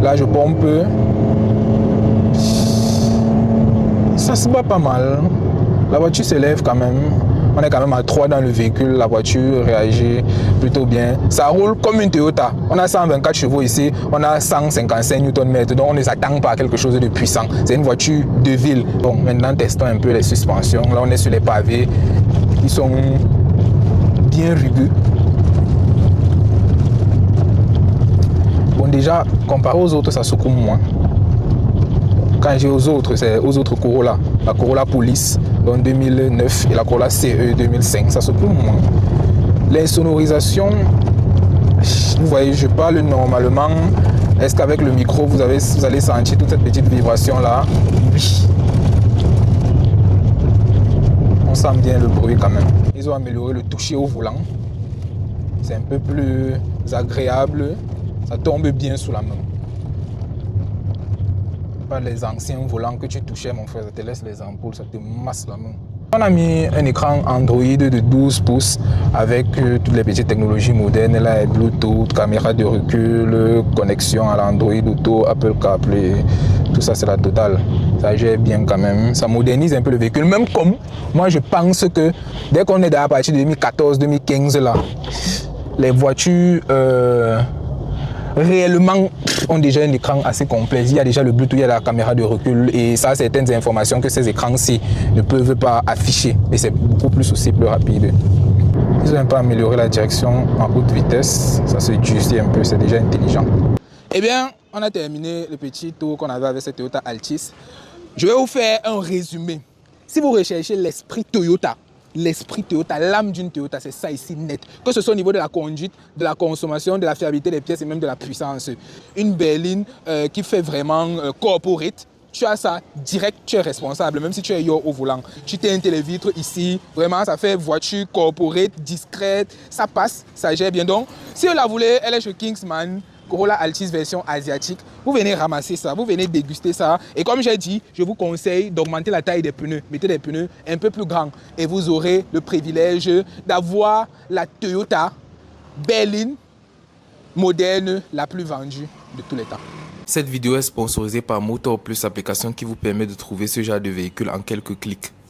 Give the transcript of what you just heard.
Là, je pompe. Ça se bat pas mal. La voiture s'élève quand même. On est quand même à 3 dans le véhicule. La voiture réagit plutôt bien. Ça roule comme une Toyota. On a 124 chevaux ici. On a 155 Nm. Donc on ne s'attend pas à quelque chose de puissant. C'est une voiture de ville. Bon, maintenant testons un peu les suspensions. Là, on est sur les pavés. Ils sont bien rugueux. Bon, déjà, comparé aux autres, ça secoue moins. Quand j'ai aux autres, c'est aux autres Corolla. La Corolla Police en 2009 et la Corolla CE 2005. Ça secoue moins. L'insonorisation, vous voyez, je parle normalement. Est-ce qu'avec le micro, vous allez sentir toute cette petite vibration-là? Oui. On sent bien le bruit quand même. Ils ont amélioré le toucher au volant. C'est un peu plus agréable. Ça tombe bien sous la main. Pas les anciens volants que tu touchais, mon frère, ça te laisse les ampoules, ça te masse la main. On a mis un écran Android de 12 pouces avec toutes les petites technologies modernes, là, Bluetooth, caméra de recul, connexion à l'Android Auto, Apple CarPlay, tout ça c'est la totale. Ça gère bien quand même, ça modernise un peu le véhicule, même comme moi je pense que dès qu'on est à partir de 2014-2015 là, les voitures réellement ont déjà un écran assez complet. Il y a déjà le Bluetooth, il y a la caméra de recul et ça, certaines informations que ces écrans-ci ne peuvent pas afficher. Mais c'est beaucoup plus aussi plus rapide. Ils ont un peu amélioré la direction en haute vitesse. Ça se durcit un peu, c'est déjà intelligent. Eh bien, on a terminé le petit tour qu'on avait avec cette Toyota Altis. Je vais vous faire un résumé. Si vous recherchez l'esprit Toyota, l'âme d'une Toyota, c'est ça ici net. Que ce soit au niveau de la conduite, de la consommation, de la fiabilité des pièces et même de la puissance. Une berline qui fait vraiment corporate. Tu as ça direct, tu es responsable, même si tu es au volant. Tu teintes les vitres ici, vraiment ça fait voiture corporate, discrète, ça passe, ça gère bien. Donc, si vous la voulez, elle est chez Kingsman, Corolla Altis version asiatique. Vous venez ramasser ça, vous venez déguster ça. Et comme j'ai dit, je vous conseille d'augmenter la taille des pneus. Mettez des pneus un peu plus grands et vous aurez le privilège d'avoir la Toyota berline moderne la plus vendue de tous les temps. Cette vidéo est sponsorisée par Motor Plus, application qui vous permet de trouver ce genre de véhicule en quelques clics.